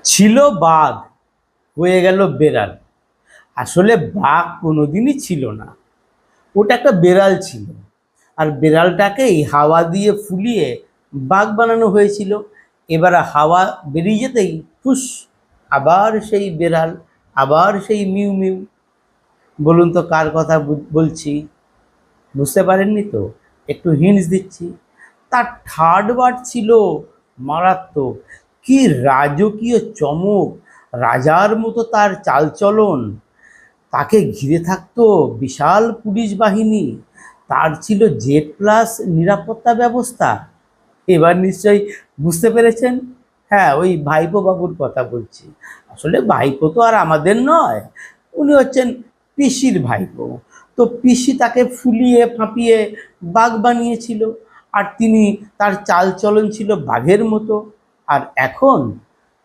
ছিল বাঘ, হয়ে গেল বেড়াল। আসলে বাঘ কোনোদিনই ছিল না, ওটা একটা বেড়াল ছিল। আর বেড়ালটাকেই হাওয়া দিয়ে ফুলিয়ে বাঘ বানানো হয়েছিল। এবার হাওয়া বেরিয়ে যেতেই ফুস, আবার সেই বেড়াল, আবার সেই মিউ মিউ। বলুন তো কার কথা বলছি? বুঝতে পারেননি তো? একটু হিন্টস দিচ্ছি। তার থার্ড ওয়ার্ড ছিল মারাত্মক। কি রাজকীয় চমক, রাজার মতো তার চালচলন। তাকে ঘিরে থাকতো বিশাল পুলিশ বাহিনী, তার ছিল জেড প্লাস নিরাপত্তা ব্যবস্থা। এবার নিশ্চয়ই বুঝতে পেরেছেন। হ্যাঁ, ওই ভাইপো বাবুর কথা বলছি। আসলে ভাইপো তো আর আমাদের নয়, উনি হচ্ছেন পিসির ভাইপো। তো পিসি তাকে ফুলিয়ে ফাঁপিয়ে বাঘ বানিয়েছিল, আর তিনি, তার চালচলন ছিল বাঘের মতো। আর এখন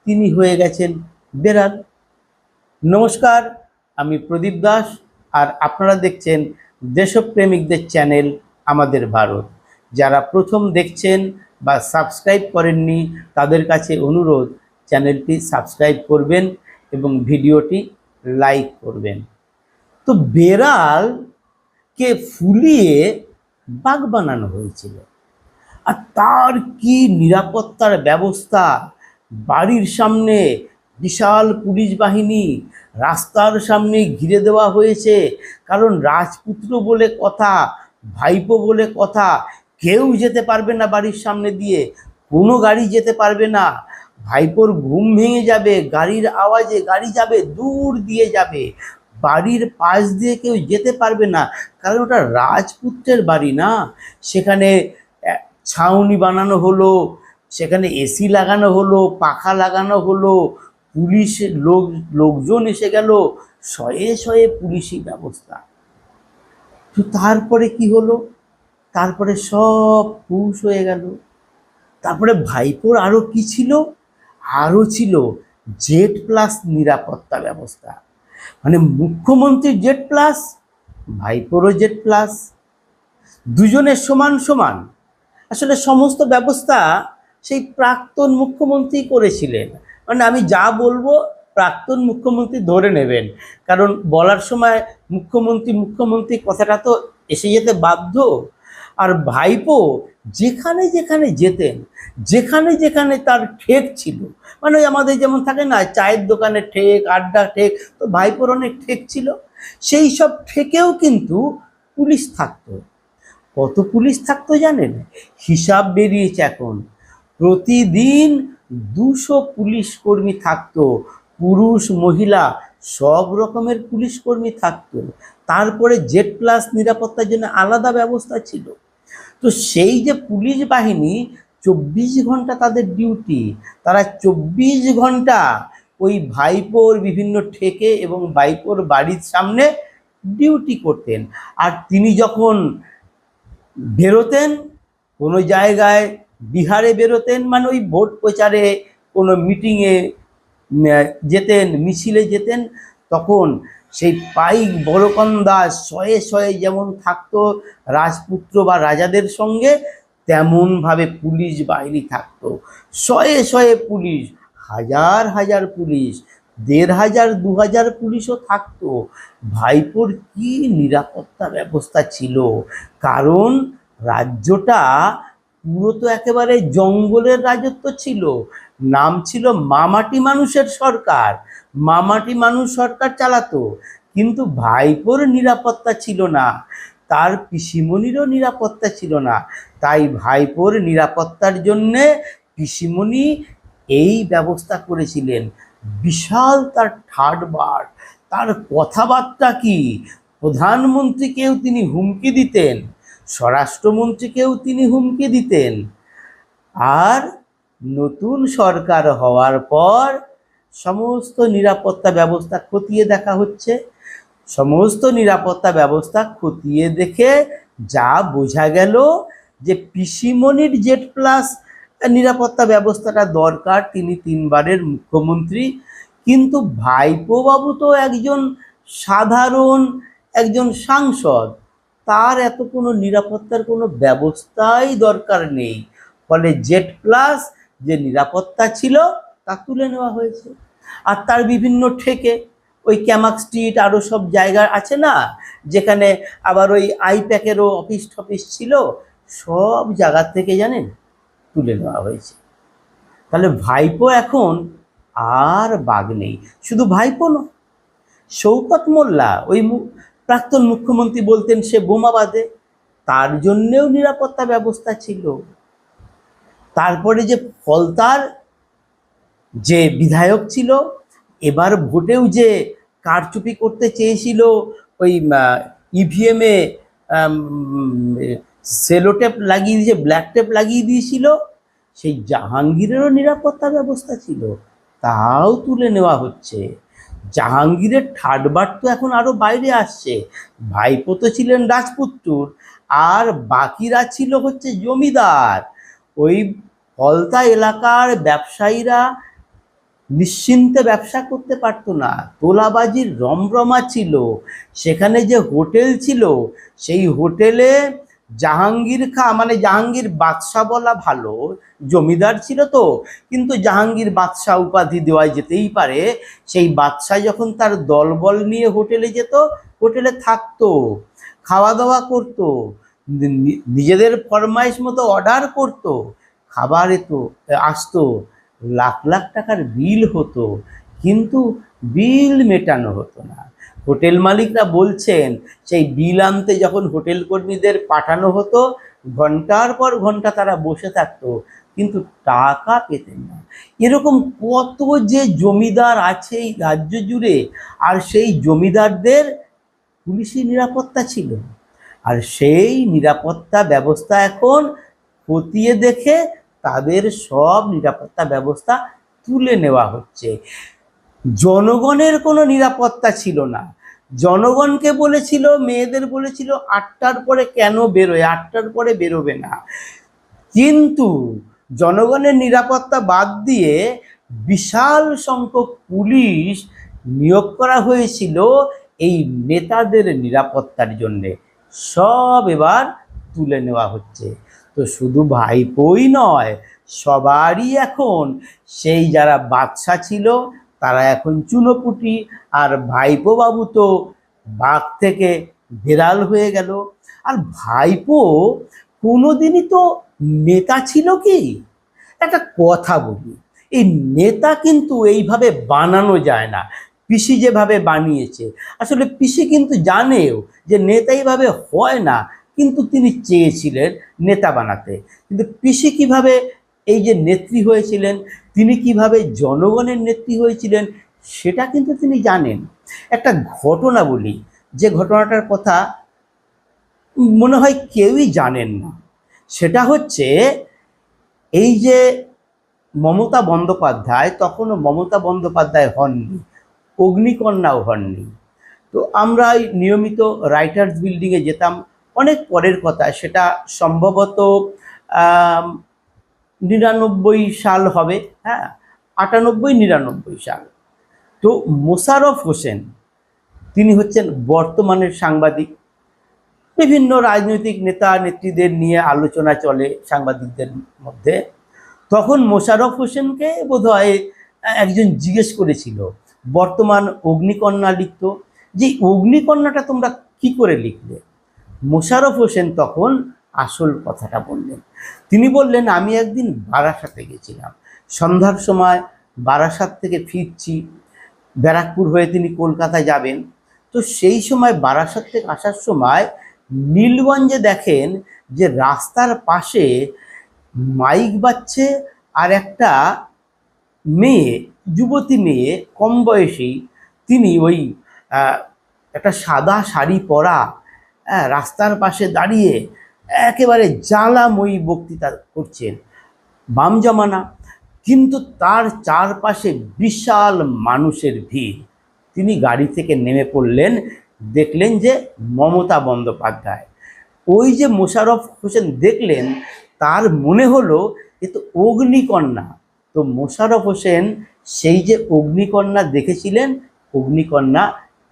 তিনি হয়ে গেছেন বেড়াল। নমস্কার, আমি প্রদীপ দাস, আর আপনারা দেখছেন দেশপ্রেমিকদের চ্যানেল আমাদের ভারত। যারা প্রথম দেখছেন বা সাবস্ক্রাইব করেননি, তাদের কাছে অনুরোধ, চ্যানেলটি সাবস্ক্রাইব করবেন এবং ভিডিওটি লাইক করবেন। তো বেড়ালকে ফুলিয়ে বাঘ বানানো হয়েছিল, আর তার কি নিরাপত্তার ব্যবস্থা! বাড়ির সামনে বিশাল পুলিশ বাহিনী, রাস্তার সামনে ঘিরে দেওয়া হয়েছে। কারণ রাজপুত্র বলে কথা, ভাইপো বলে কথা, কেউ যেতে পারবে না বাড়ির সামনে দিয়ে, কোনো গাড়ি যেতে পারবে না। ভাইপোর ঘুম ভেঙে যাবে, গাড়ির আওয়াজে গাড়ি যাবে, দূর দিয়ে যাবে, বাড়ির পাশ দিয়ে কেউ যেতে পারবে না। কারণ ওটা রাজপুত্রের বাড়ি না। সেখানে ছাউনি বানানো হলো, সেখানে এসি লাগানো হলো, পাখা লাগানো হলো, পুলিশের লোকজন এসে গেল, শয়ে শয়ে পুলিশি ব্যবস্থা। তো তারপরে কি হলো? তারপরে সব হুঁশ হয়ে গেল। তারপরে ভাইপোর আরও কি ছিল? আরও ছিল জেড প্লাস নিরাপত্তা ব্যবস্থা। মানে মুখ্যমন্ত্রীর জেড প্লাস, ভাইপোরও জেড প্লাস, দুজনের সমান সমান। আসলে সমস্ত ব্যবস্থা সেই প্রাক্তন মুখ্যমন্ত্রী করেছিলেন। মানে আমি যা বলবো প্রাক্তন মুখ্যমন্ত্রী ধরে নেবেন, কারণ বলার সময় মুখ্যমন্ত্রী মুখ্যমন্ত্রী কথাটা তো এসে যেতে বাধ্য। আর ভাইপো যেখানে যেখানে যেতেন, যেখানে যেখানে তার ঠেক ছিল, মানে ওই আমাদের যেমন থাকে না চায়ের দোকানে ঠেক, আড্ডা ঠেক, তো ভাইপোর অনেক ঠেক ছিল। সেই সব ঠেকেও কিন্তু পুলিশ থাকতো। কত পুলিশ থাকতো জানেন? হিসাব বেরিয়েছে এখন। প্রতিদিন 200 পুলিশ কর্মী থাকতো, পুরুষ মহিলা সব রকমের পুলিশ কর্মী থাকতো। তারপরে জেড প্লাস নিরাপত্তার জন্য আলাদা ব্যবস্থা ছিল। তো সেই যে পুলিশ বাহিনী, 24 ঘন্টা তাদের ডিউটি, তারা 24 ঘন্টা ওই ভাইপোর বিভিন্ন ঠেকে এবং ভাইপোর বাড়ির সামনে ডিউটি করতেন। আর তিনি যখন বেরোতেন কোনো জায়গায়, বিহারে বেরোতেন, মানে ওই ভোট প্রচারে কোনো মিটিংয়ে যেতেন, মিছিলে যেতেন, তখন সেই পাইক বড়কন্দা শয়ে শয়ে যেমন থাকতো রাজপুত্র বা রাজাদের সঙ্গে, তেমনভাবে পুলিশ বাহিনী থাকতো। শয়ে শয়ে পুলিশ, হাজার হাজার পুলিশ, 1500 2000 পুলিশও থাকতো। ভাইপোর কি নিরাপত্তা ব্যবস্থা ছিল! কারণ রাজ্যটা পুরো তো একেবারে জঙ্গলের রাজত্ব ছিল। নাম ছিল মামাটি মানুষের সরকার, মামাটি মানুষ সরকার চালাতো। কিন্তু ভাইপোর নিরাপত্তা ছিল না, তার পিসিমণিরও নিরাপত্তা ছিল না। তাই ভাইপোর নিরাপত্তার জন্যে পিসিমণি এই ব্যবস্থা করেছিলেন। বিশাল তার থার্ড বার, তার কথাবার্তা কি! প্রধানমন্ত্রীকেও তিনি হুমকি দিতেন, স্বরাষ্ট্রমন্ত্রীকেও তিনি হুমকি দিতেন। আর নতুন সরকার হওয়ার পর সমস্ত নিরাপত্তা ব্যবস্থা খতিয়ে দেখা হচ্ছে। সমস্ত নিরাপত্তা ব্যবস্থা খতিয়ে দেখে যা বোঝা গেল যে পিসিমণির জেড প্লাস নিরাপত্তা ব্যবস্থাটা দরকার, তিনি 3 বারের মুখ্যমন্ত্রী। কিন্তু ভাইপো বাবু তো একজন সাধারণ একজন সাংসদ, তার এত কোনো নিরাপত্তার কোনো ব্যবস্থাই দরকার নেই। ফলে জেড প্লাস যে নিরাপত্তা ছিল তা তুলে নেওয়া হয়েছে। আর তার বিভিন্ন ঠেকে ওই ক্যামাক স্ট্রিট আরও সব জায়গা আছে না, যেখানে আবার ওই আইপ্যাকেরও অফিস টফিস ছিল, সব জায়গা থেকে জানেন তুলে নেওয়া হয়েছে। তাহলে ভাইপো এখন আর বাগ নেই। শুধু ভাইপো নয়, শওকত মোল্লা ওই প্রাক্তন মুখ্যমন্ত্রী বলতেন সে বোমা বাঁধে, তার জন্যেও নিরাপত্তা ব্যবস্থা ছিল। তারপরে যে ফলতার যে বিধায়ক ছিল, এবার ভোটেও যে কারচুপি করতে চেয়েছিল, ওই ইভিএমে সেলোটেপ লাগিয়ে দিয়ে ব্ল্যাক টেপ লাগিয়ে দিয়েছিল, সেই জাহাঙ্গীরেরও নিরাপত্তা ব্যবস্থা ছিল, তাও তুলে নেওয়া হচ্ছে। জাহাঙ্গীরের ঠাটবাট তো এখন আরও বাইরে আসছে। ভাইপো তো ছিলেন রাজপুত্তুর, আর বাকিরা ছিল হচ্ছে জমিদার। ওই ফলতা এলাকার ব্যবসায়ীরা নিশ্চিন্তে ব্যবসা করতে পারতো না, তোলাবাজির রমরমা ছিল। সেখানে যে হোটেল ছিল, সেই হোটেলে জাহাঙ্গীর মানে জাহাঙ্গীর বাদশাহ বলা ভালো, জমিদার ছিল তো, কিন্তু জাহাঙ্গীর বাদশাহ উপাধি দেওয়া যেতেই পারে। সেই বাদশাহ যখন তার দলবল নিয়ে হোটেলে যেত, হোটেলে থাকতো, খাওয়া দাওয়া করতো, নিজেদের ফরমাইশ মতো অর্ডার করতো, খাবার আসতো, লাখ লাখ টাকার বিল হতো, কিন্তু বিল মেটানো হতো না। হোটেল মালিকরা বলছেন সেই বিল আনতে যখন হোটেল কর্মীদের পাঠানো হতো, ঘন্টার পর ঘন্টা তারা বসে থাকতো, কিন্তু টাকা পেতেন না। এরকম কত যে জমিদার আছে এই রাজ্য জুড়ে, আর সেই জমিদারদের পুলিশি নিরাপত্তা ছিল, আর সেই নিরাপত্তা ব্যবস্থা এখন খতিয়ে দেখে তাদের সব নিরাপত্তা ব্যবস্থা তুলে নেওয়া হচ্ছে। জনগণের কোনো নিরাপত্তা ছিল না। জনগণকে বলেছিল, মেয়েদের বলেছিল 8টার পরে কেন বেরোয়, 8টার পরে বেরোবে না, কিন্তু জনগণের নিরাপত্তা বাদ দিয়ে বিশাল সংখ্যক পুলিশ নিয়োগ করা হয়েছিল এই নেতাদের নিরাপত্তার জন্যে, সব এবার তুলে নেওয়া হচ্ছে। তো শুধু ভাইপোই নয়, সবারই এখন সেই যারা বাদশা ছিল তারা এখন চুনোপুটি, আর ভাইপো বাবু তো বাঘ থেকে বেড়াল হয়ে গেল। আর ভাইপো কোনোদিনই তো নেতা ছিল কি? একটা কথা বলি, এই নেতা কিন্তু এইভাবে বানানো যায় না। পিসি যেভাবে বানিয়েছে, আসলে পিসি কিন্তু জানেও যে নেতা এইভাবে হয় না, কিন্তু তিনি চেয়েছিলেন নেতা বানাতে। কিন্তু পিসি কিভাবে এই যে নেত্রী হয়েছিলেন, তিনি কিভাবে জনগণের নেত্রী হয়েছিলেন, সেটা কিন্তু তিনি জানেন। একটা ঘটনা বলি, যে ঘটনাটার কথা মনে হয় কেউই জানেন না। সেটা হচ্ছে এই যে মমতা বন্দ্যোপাধ্যায়, তখনও মমতা বন্দ্যোপাধ্যায় হননি, অগ্নিকন্যাও হননি। তো আমরা নিয়মিত রাইটার্স বিল্ডিংয়ে যেতাম, অনেক পরের কথা, সেটা সম্ভবত 99 সাল হবে, হ্যাঁ, 98-99 সাল। তো মোশাররফ হোসেন, তিনি হচ্ছেন বর্তমানের সাংবাদিক। বিভিন্ন রাজনৈতিক নেতা নেত্রীদের নিয়ে আলোচনা চলে সাংবাদিকদের মধ্যে। তখন মোশাররফ হোসেনকে বোধহয় একজন জিজ্ঞেস করেছিল, বর্তমান অগ্নিকন্যা লিখত, যে অগ্নিকন্যাটা তোমরা কি করে লিখলে? মোশাররফ হোসেন তখন আসল কথাটা বললেন। তিনি বললেন, আমি একদিন বারাসাতে গেছিলাম, সন্ধ্যার সময় বারাসাত থেকে ফিরছি, ব্যারাকপুর হয়ে তিনি কলকাতায় যাবেন। তো সেই সময় বারাসাত থেকে আসার সময় নীলগঞ্জে দেখেন যে রাস্তার পাশে মাইক বাজছে, আর একটা মেয়ে, যুবতী মেয়ে, কম বয়সী, তিনি ওই একটা সাদা শাড়ি পরা, রাস্তার পাশে দাঁড়িয়ে একেবারে জ্বালাময়ী বক্তৃতা করছেন। বাম জমানা, কিন্তু তার চারপাশে বিশাল মানুষের ভিড়। তিনি গাড়ি থেকে নেমে পড়লেন, দেখলেন যে মমতা বন্দ্যোপাধ্যায়। ওই যে মোশাররফ হোসেন দেখলেন, তার মনে হলো এ তো অগ্নিকন্যা। তো মোশাররফ হোসেন সেই যে অগ্নিকন্যা দেখেছিলেন, অগ্নিকন্যা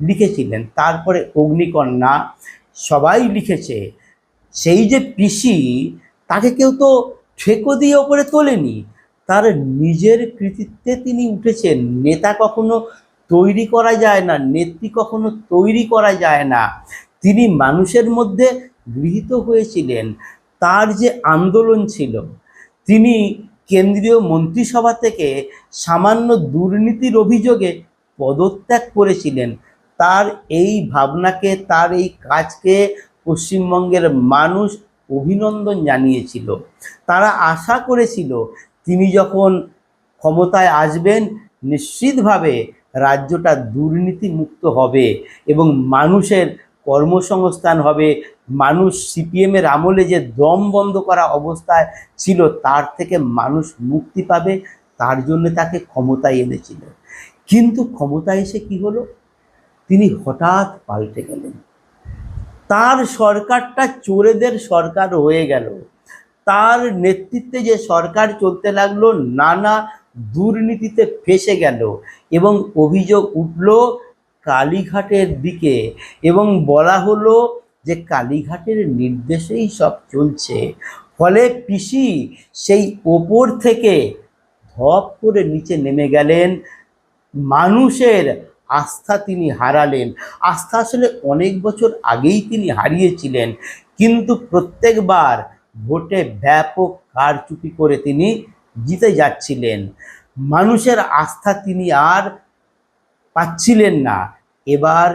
লিখেছিলেন। তারপরে অগ্নিকন্যা সবাই লিখেছে। সেই যে পিসি, তাকে কেউ তো ঠেকো দিয়ে ওপরে তোলেনি, তার নিজের কৃতিত্বে তিনি উঠেছেন। নেতা কখনো তৈরি করা যায় না, নেত্রী কখনো তৈরি করা যায় না, তিনি মানুষের মধ্যে গৃহীত হয়েছিলেন। তার যে আন্দোলন ছিল, তিনি কেন্দ্রীয় মন্ত্রিসভা থেকে সামান্য দুর্নীতির অভিযোগে পদত্যাগ করেছিলেন। তার এই ভাবনাকে, তার এই কাজকে পশ্চিমবঙ্গের মানুষ অভিনন্দন জানিয়েছিল। তারা আশা করেছিল তিনি যখন ক্ষমতায় আসবেন নিশ্চিতভাবে রাজ্যটা দুর্নীতিমুক্ত হবে এবং মানুষের কর্মসংস্থান হবে। মানুষ সিপিএমের আমলে যে দম বন্ধ করা অবস্থায় ছিল তার থেকে মানুষ মুক্তি পাবে, তার জন্য তাকে ক্ষমতায় এনেছিল। কিন্তু ক্ষমতায় এসে কি হলো, তিনি হঠাৎ পাল্টে গেলেন। তার সরকারটা চোরেদের সরকার হয়ে গেল। তার নেতৃত্বে যে সরকার চলতে লাগলো নানা দুর্নীতিতে ফেঁসে গেল এবং অভিযোগ উঠল কালীঘাটের দিকে এবং বলা হলো যে কালীঘাটের নির্দেশেই সব চলছে। ফলে পিসি সেই ওপর থেকে ধপ করে নিচে নেমে গেলেন। মানুষের আস্থা তিনি হারালেন। আস্থা আসলে অনেক বছর আগেই তিনি হারিয়েছিলেন, কিন্তু প্রত্যেকবার ভোটে ব্যাপক কারচুপি করে তিনি জিতে যাচ্ছিলেন। মানুষের আস্থা তিনি আর পাচ্ছিলেন না। এবার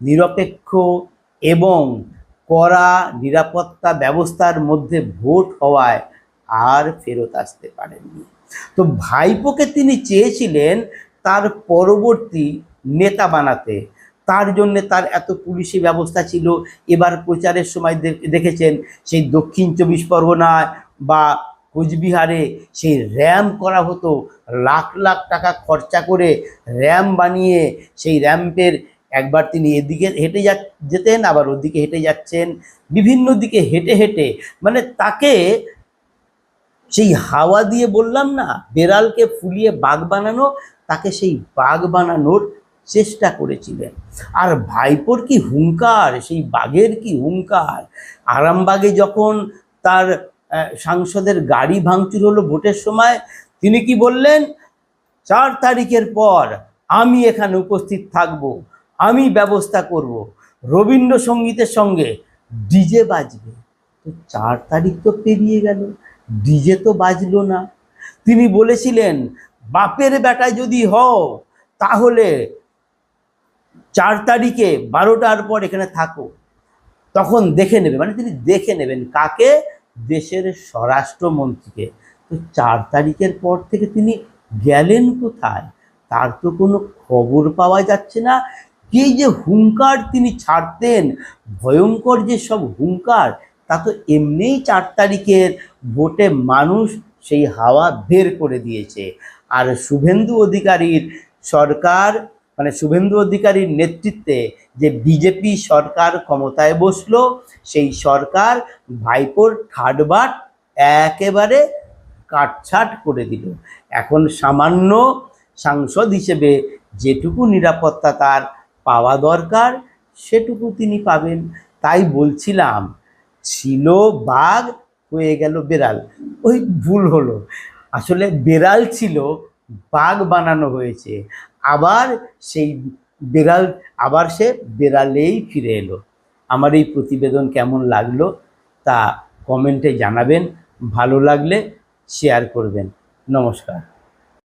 নিরপেক্ষ এবং কড়া নিরাপত্তা ব্যবস্থার মধ্যে ভোট হওয়ায় আর ফেরত আসতে পারেননি। তো ভাইপোকে তিনি চেয়েছিলেন তার পরবর্তী নেতা বানাতে। তার জন্যে তার এত পুলিশি ব্যবস্থা ছিল। এবার প্রচারের সময় দেখেছেন সেই দক্ষিণ 24 পরগনায় বা কোচবিহারে সেই র্যাম্প করা হতো, লাখ লাখ টাকা খরচা করে র্যাম্প বানিয়ে সেই র্যাম্পের একবার তিনি এদিকে হেঁটে যেতেন, আবার ওদিকে হেঁটে যাচ্ছেন, বিভিন্ন দিকে হেঁটে হেঁটে, মানে তাকে সেই হাওয়া দিয়ে, বললাম না বেড়ালকে ফুলিয়ে বাঘ বানানো, তাকে সেই বাঘ বানানোর চেষ্টা করেছিলেন। আর ভাইপোর কি হুঙ্কার, সেই বাঘের কি হুঙ্কার! আরামবাগে যখন তার সাংসদের গাড়ি ভাঙচুর হলো ভোটের সময়, তিনি কি বললেন, 4 তারিখের পর আমি এখানে উপস্থিত থাকব, আমি ব্যবস্থা করব, রবীন্দ্রসঙ্গীতের সঙ্গে ডিজে বাজবে। তো 4 তারিখ তো পেরিয়ে গেল, ডিজে তো বাজলো না। তিনি বলেছিলেন, বাপের বেটা যদি হও তাহলে 4 তারিখে 12টার পর এখানে থাকো, তখন দেখে নেবে। মানে তিনি দেখে নেবেন কাকে, দেশের স্বরাষ্ট্রমন্ত্রীকে। তো 4 তারিখের পর থেকে তিনি গেলেন কোথায়, তার তো কোনো খবর পাওয়া যাচ্ছে না। কি যে হুঙ্কার তিনি ছাড়তেন, ভয়ঙ্কর যে সব হুঙ্কার, তা তো এমনিই 4 তারিখের ভোটে মানুষ সেই হাওয়া বের করে দিয়েছে। আর শুভেন্দু অধিকারীর সরকার, মানে শুভেন্দু অধিকারীর নেতৃত্বে যে বিজেপি সরকার ক্ষমতায় বসলো, সেই সরকার ভাইপোর ঠাটবাট একেবারে কাটছাট করে দিল। এখন সামান্য সাংসদ হিসেবে যেটুকু নিরাপত্তা তার পাওয়া দরকার সেটুকু তিনি পাবেন। তাই বলছিলাম, ছিল বাঘ, হয়ে গেল বেড়াল। ওই ভুল হলো, আসলে বেড়াল ছিল, বাঘ বানানো হয়েছে। আবার সেই বেড়াল, আবার সে বেড়ালেই ফিরে এলো। আমার এই প্রতিবেদন কেমন লাগলো তা কমেন্টে জানাবেন, ভালো লাগলে শেয়ার করবেন। নমস্কার।